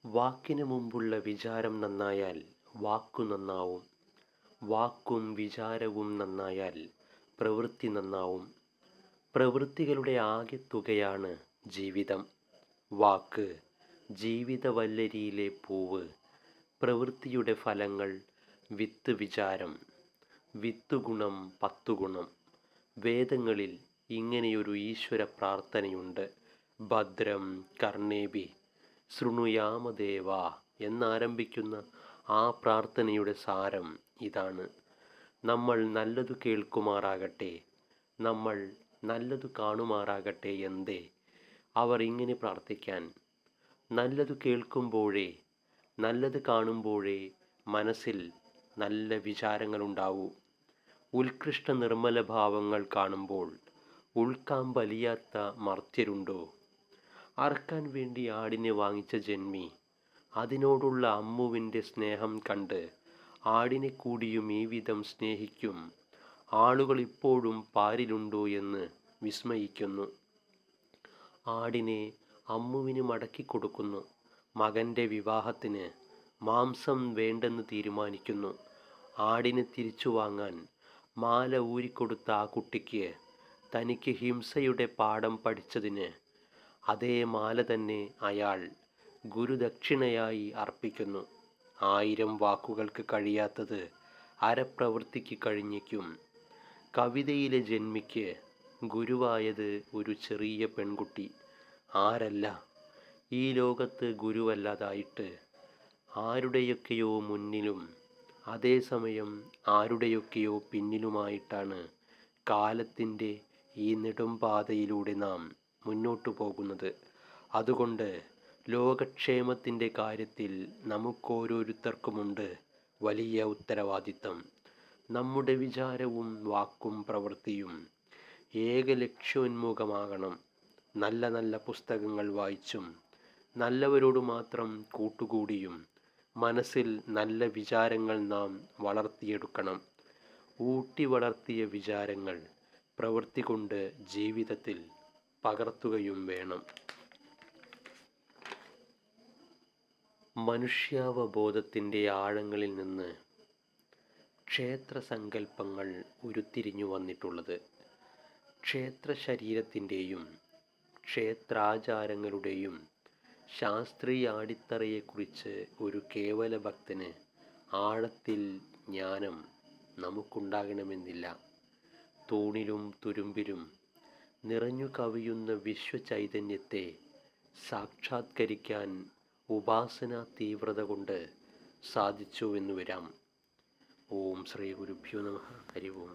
വാക്കിന് മുമ്പുള്ള വിചാരം നന്നായാൽ വാക്കു നന്നാവും. വാക്കും വിചാരവും നന്നായാൽ പ്രവൃത്തി നന്നാവും. പ്രവൃത്തികളുടെ ആകെത്തുകയാണ് ജീവിതം. വാക്ക് ജീവിതവല്ലരിയിലെ പൂവ്. പ്രവൃത്തിയുടെ ഫലങ്ങൾ വിത്ത് വിചാരം. വിത്തുഗുണം 10 ഗുണം. വേദങ്ങളിൽ ഇങ്ങനെയൊരു ഈശ്വര പ്രാർത്ഥനയുണ്ട്. ഭദ്രം കർണേഭി ശൃണുയാമദേവ എന്നാരംഭിക്കുന്ന ആ പ്രാർത്ഥനയുടെ സാരം ഇതാണ്: നമ്മൾ നല്ലതു കേൾക്കുമാറാകട്ടെ, നമ്മൾ നല്ലതു കാണുമാറാകട്ടെ. എന്തേ അവർ ഇങ്ങനെ പ്രാർത്ഥിക്കാൻ? നല്ലതു കേൾക്കുമ്പോഴേ, നല്ലത് കാണുമ്പോഴേ മനസ്സിൽ നല്ല വിചാരങ്ങളുണ്ടാവൂ. ഉത്കൃഷ്ട നിർമ്മല ഭാവങ്ങൾ കാണുമ്പോൾ ഉൾക്കാമ്പലിയാത്ത മർത്യരുണ്ടോ? അറക്കാൻ വേണ്ടി ആടിനെ വാങ്ങിച്ച ജന്മി അതിനോടുള്ള അമ്മുവിൻ്റെ സ്നേഹം കണ്ട് ആടിനെ കൂടിയും ഈ വിധം സ്നേഹിക്കും ആളുകൾ ഇപ്പോഴും പാരിലുണ്ടോ എന്ന് വിസ്മയിക്കുന്നു. ആടിനെ അമ്മുവിന് മടക്കിക്കൊടുക്കുന്നു. മകൻ്റെ വിവാഹത്തിന് മാംസം വേണ്ടെന്ന് തീരുമാനിക്കുന്നു. ആടിനെ തിരിച്ചു വാങ്ങാൻ മാല ഊരിക്കൊടുത്ത ആ കുട്ടിക്ക് തനിക്ക് ഹിംസയുടെ പാഠം പഠിച്ചതിന് അതേ മാല തന്നെ അയാൾ ഗുരുദക്ഷിണയായി അർപ്പിക്കുന്നു. 1000 വാക്കുകൾക്ക് കഴിയാത്തത് അരപ്രവൃത്തിക്ക് കഴിഞ്ഞേക്കും. കവിതയിലെ ജന്മിക്ക് ഗുരുവായത് ഒരു ചെറിയ പെൺകുട്ടി. ആരല്ല ഈ ലോകത്ത് ഗുരുവല്ലാതായിട്ട് ആരുടെയൊക്കെയോ മുന്നിലും അതേസമയം ആരുടെയൊക്കെയോ പിന്നിലുമായിട്ടാണ് കാലത്തിൻ്റെ ഈ നെടുംപാതയിലൂടെ നാം മുന്നോട്ടു പോകുന്നത്. അതുകൊണ്ട് ലോകക്ഷേമത്തിൻ്റെ കാര്യത്തിൽ നമുക്കോരോരുത്തർക്കുമുണ്ട് വലിയ ഉത്തരവാദിത്തം. നമ്മുടെ വിചാരവും വാക്കും പ്രവൃത്തിയും ഏകലക്ഷ്യോന്മുഖമാകണം. നല്ല നല്ല പുസ്തകങ്ങൾ വായിച്ചും നല്ലവരോട് മാത്രം കൂട്ടുകൂടിയും മനസ്സിൽ നല്ല വിചാരങ്ങൾ നാം വളർത്തിയെടുക്കണം. ഊട്ടി വളർത്തിയ വിചാരങ്ങൾ പ്രവൃത്തി കൊണ്ട് ജീവിതത്തിൽ പകർത്തുകയും വേണം. മനുഷ്യാവബോധത്തിൻ്റെ ആഴങ്ങളിൽ നിന്ന് ക്ഷേത്രസങ്കല്പങ്ങൾ ഉരുത്തിരിഞ്ഞു വന്നിട്ടുള്ളത് ക്ഷേത്ര ശരീരത്തിൻ്റെയും ക്ഷേത്രാചാരങ്ങളുടെയും ശാസ്ത്രീയ അടിത്തറയെക്കുറിച്ച് ഒരു കേവല ഭക്തന് ആഴത്തിൽ ജ്ഞാനം നമുക്കുണ്ടാകണമെന്നില്ല. തൂണിലും തുരുമ്പിലും നിറഞ്ഞു കവിയുന്ന വിശ്വചൈതന്യത്തെ സാക്ഷാത്കരിക്കാൻ ഉപാസന തീവ്രത കൊണ്ട് സാധിച്ചുവെന്നു വരാം. ഓം ശ്രീ ഗുരുഭ്യോ നമഃ. ഹരി ഓം.